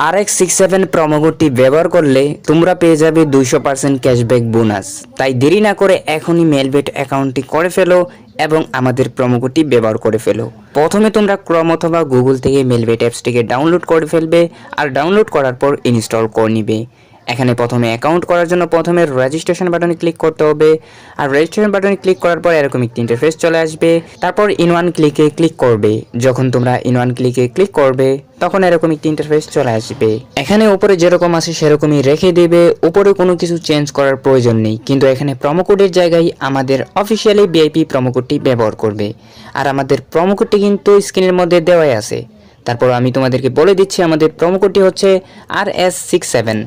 RX67 promo কোডটি ব্যবহার করলে তোমরা পেয়ে যাবে 200% ক্যাশব্যাক বোনাস। তাই দেরি না করে এখনই মেলবেট অ্যাকাউন্টটি করে ফেলো এবং আমাদের প্রোমো কোডটি ব্যবহার করে ফেলো। প্রথমে তোমরা ক্রোম অথবা গুগল থেকে মেলবেট অ্যাপসটিকে ডাউনলোড করে ফেলবে আর ডাউনলোড করার পর ইনস্টল করে নিবে। এখানে প্রথমে অ্যাকাউন্ট করার জন্য প্রথমে রেজিস্ট্রেশন বাটনে ক্লিক করতে হবে আর রেজিস্ট্রেশন বাটনে ক্লিক করার পর এরকম একটি ইন্টারফেস চলে আসবে। তারপর ইন ওয়ান ক্লিকে ক্লিক করবে। যখন তোমরা ইন ওয়ান ক্লিকে ক্লিক করবে তখন এরকম একটি ইন্টারফেস চলে আসবে। এখানে উপরে যেরকম আছে সেরকমই রেখে দেবে, উপরে কোনো কিছু চেঞ্জ করার প্রয়োজন নেই। কিন্তু এখানে প্রোমো কোডের জায়গায় আমাদের অফিসিয়ালি ভিআইপি প্রোমো কোডটি ব্যবহার করবে আর আমাদের প্রোমো কোডটি কিন্তু স্ক্রিনের মধ্যে দেওয়াই আছে। তারপর আমি তোমাদেরকে বলে দিচ্ছি আমাদের প্রোমো কোডটি হচ্ছে RS67।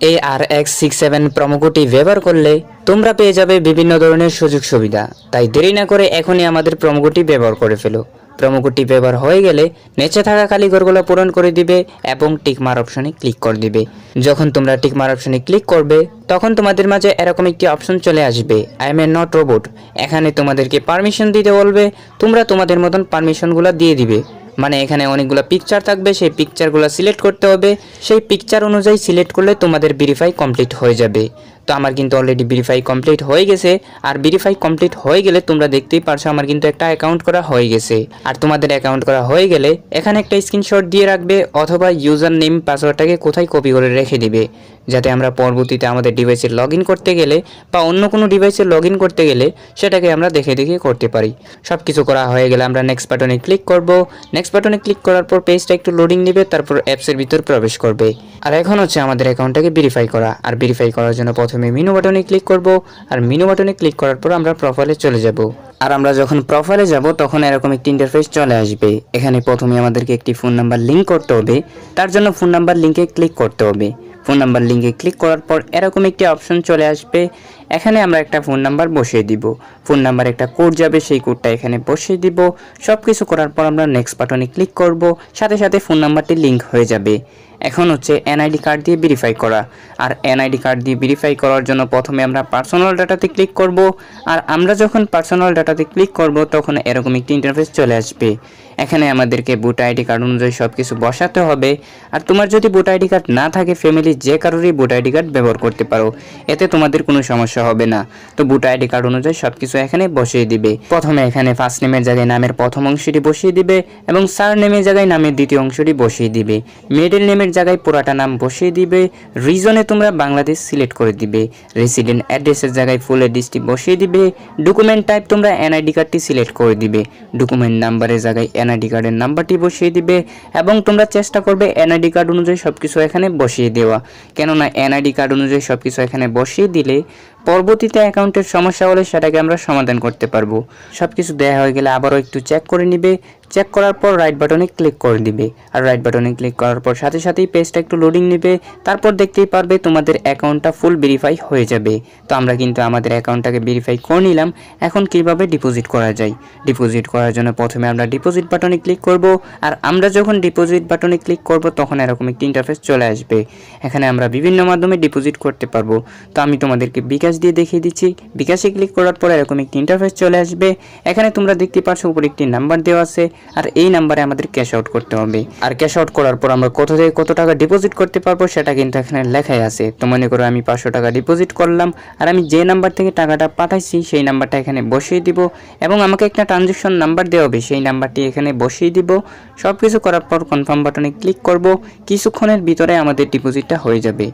এই RX67 প্রোমো কোডটি ব্যবহার করলে তোমরা পেয়ে যাবে বিভিন্ন ধরনের সুযোগ সুবিধা। তাই দেরি না করে এখনই আমাদের প্রোমো কোডটি ব্যবহার করে ফেলো। প্রোমো কোডটি ব্যবহার হয়ে গেলে নিচে থাকা খালি ঘরগুলো পূরণ করে দিবে এবং টিক মার অপশনে ক্লিক করে দিবে। যখন তোমরা টিক মার অপশনে ক্লিক করবে তখন তোমাদের মাঝে এরকম একটি অপশন চলে আসবে, I M A not robot. এখানে তোমাদেরকে পারমিশন দিতে বলবে, তোমরা তোমাদের মতন পারমিশনগুলো দিয়ে দিবে। মানে এখানে অনেকগুলো পিকচার থাকবে, সেই পিকচারগুলো সিলেক্ট করতে হবে। সেই পিকচার অনুযায়ী সিলেক্ট করলে তোমাদের ভেরিফাই কমপ্লিট হয়ে যাবে। তো আমার কিন্তু অলরেডি ভেরিফাই কমপ্লিট হয়ে গেছে। আর ভেরিফাই কমপ্লিট হয়ে গেলে তোমরা দেখতেই পারছো আমার কিন্তু একটা অ্যাকাউন্ট করা হয়ে গেছে। আর তোমাদের অ্যাকাউন্ট করা হয়ে গেলে এখানে একটা স্ক্রিনশট দিয়ে রাখবে অথবা ইউজার নেম পাসওয়ার্ডটাকে কোথায় কপি করে রেখে দিবে, যাতে আমরা পরবর্তীতে আমাদের ডিভাইসে লগ ইন করতে গেলে বা অন্য কোনো ডিভাইসে লগ ইন করতে গেলে সেটাকে আমরা দেখে দেখে করতে পারি। সব কিছু করা হয়ে গেলে আমরা নেক্সট বাটনে ক্লিক করব। নেক্সট বাটনে ক্লিক করার পর পেজটা একটু লোডিং নেবে, তারপর অ্যাপসের ভিতর প্রবেশ করবে। আর এখন হচ্ছে আমাদের অ্যাকাউন্টটাকে ভেরিফাই করা। আর ভেরিফাই করার জন্য প্রথমে মেনু বাটনে ক্লিক করব আর মেনু বাটনে ক্লিক করার পর আমরা প্রোফাইলে চলে যাব। আর আমরা যখন প্রোফাইলে যাব তখন এরকম একটি ইন্টারফেস চলে আসবে। এখানে প্রথমে আমাদেরকে একটি ফোন নাম্বার লিংক করতে হবে। তার জন্য ফোন নাম্বার লিংকে ক্লিক করতে হবে। ফোন নাম্বার লিংকে ক্লিক করার পর এরকম একটি অপশন চলে আসবে। এখানে আমরা একটা ফোন নাম্বার বসিয়ে দিব। ফোন নাম্বার একটা কোড যাবে, সেই কোডটা এখানে বসিয়ে দিব। সব কিছু করার পর আমরা নেক্সট বাটনে ক্লিক করব, সাথে সাথে ফোন নাম্বারটি লিংক হয়ে যাবে। এখন হচ্ছে এনআইডি কার্ড দিয়ে ভেরিফাই করা। আর এনআইডি কার্ড দিয়ে ভেরিফাই করার জন্য প্রথমে আমরা পার্সোনাল ডাটাতে ক্লিক করব। আর আমরা যখন পার্সোনাল ডাটাতে ক্লিক করব তখন এরকম একটি ইন্টারফেস চলে আসবে। এখানে আমাদেরকে ভোট আইডি কার্ড অনুযায়ী সব কিছু বসাতে হবে। আর তোমার যদি ভোট আইডি কার্ড না থাকে, ফ্যামিলি যে কারোরই ভোট আইডি কার্ড ব্যবহার করতে পারো, এতে তোমাদের কোনো সমস্যা হবে না। তো ভোট আইডি কার্ড অনুযায়ী সব কিছু এখানে বসিয়ে দিবে। প্রথমে এখানে ফার্স্ট নেমের জায়গায় নামের প্রথম অংশটি বসিয়ে দিবে এবং সার নেমের জায়গায় নামের দ্বিতীয় অংশটি বসিয়ে দিবে। মিডল নেমের জায়গায় পুরাটা নাম বসিয়ে দিবে। রিজনে তোমরা বাংলাদেশ সিলেক্ট করে দিবে। রেসিডেন্ট অ্যাড্রেসের জায়গায় ফুল অ্যাড্রেসটি বসিয়ে দিবে। ডকুমেন্ট টাইপ তোমরা এনআইডি কার্ডটি সিলেক্ট করে দিবে। ডকুমেন্ট নাম্বারের জায়গায় এনআইডি কার্ডের নাম্বারটি বসিয়ে দিবে এবং তোমরা চেষ্টা করবে এনআইডি কার্ড অনুযায়ী সবকিছু এখানে বসিয়ে দেওয়া। কেননা এনআইডি কার্ড অনুযায়ী সবকিছু এখানে বসিয়ে দিলে পরবর্তীতে অ্যাকাউন্টের সমস্যা হলে সেটাকে আমরা সমাধান করতে পারবো। সবকিছু দেওয়া হয়ে গেলে আবারও একটু চেক করে নিবে। চেক করার পর রাইট বাটনে ক্লিক করে দিবে। আর রাইট বাটনে ক্লিক করার পর সাথে সাথেই পেজটা একটু লোডিং নেবে। তারপর দেখতেই পারবে তোমাদের অ্যাকাউন্টটা ফুল ভেরিফাই হয়ে যাবে। তো আমরা কিন্তু আমাদের অ্যাকাউন্টটাকে ভেরিফাই করে নিলাম। এখন কিভাবে ডিপোজিট করা যায়? ডিপোজিট করার জন্য প্রথমে আমরা ডিপোজিট বাটনে ক্লিক করব। আর আমরা যখন ডিপোজিট বাটনে ক্লিক করব তখন এরকম একটি ইন্টারফেস চলে আসবে। এখানে আমরা বিভিন্ন মাধ্যমে ডিপোজিট করতে পারবো। তো আমি তোমাদেরকে বিকাশ দিয়ে দেখিয়ে দিচ্ছি। বিকাশে ক্লিক করার পর এরকম একটি ইন্টারফেস চলে আসবে। এখানে তোমরা দেখতে পাচ্ছ উপরে একটি নাম্বার দেওয়া আছে আর এই নাম্বারে আমাদের ক্যাশ আউট করতে হবে। আর ক্যাশ আউট করার পর আমরা কত থেকে কত টাকা ডিপোজিট করতে পারবো সেটা কিন্তু এখানে লেখাই আছে। তো মনে করো আমি 500 টাকা ডিপোজিট করলাম আর আমি যে নাম্বার থেকে টাকাটা পাঠাইছি সেই নাম্বারটা এখানে বসিয়ে দিব এবং আমাকে একটা ট্রানজ্যাকশন নাম্বার দেওয়া হবে, সেই নাম্বারটি এখানে বসিয়ে দিব। সব কিছু করার পর কনফার্ম বাটনে ক্লিক করব। কিছুক্ষণের ভিতরে আমাদের ডিপোজিটটা হয়ে যাবে।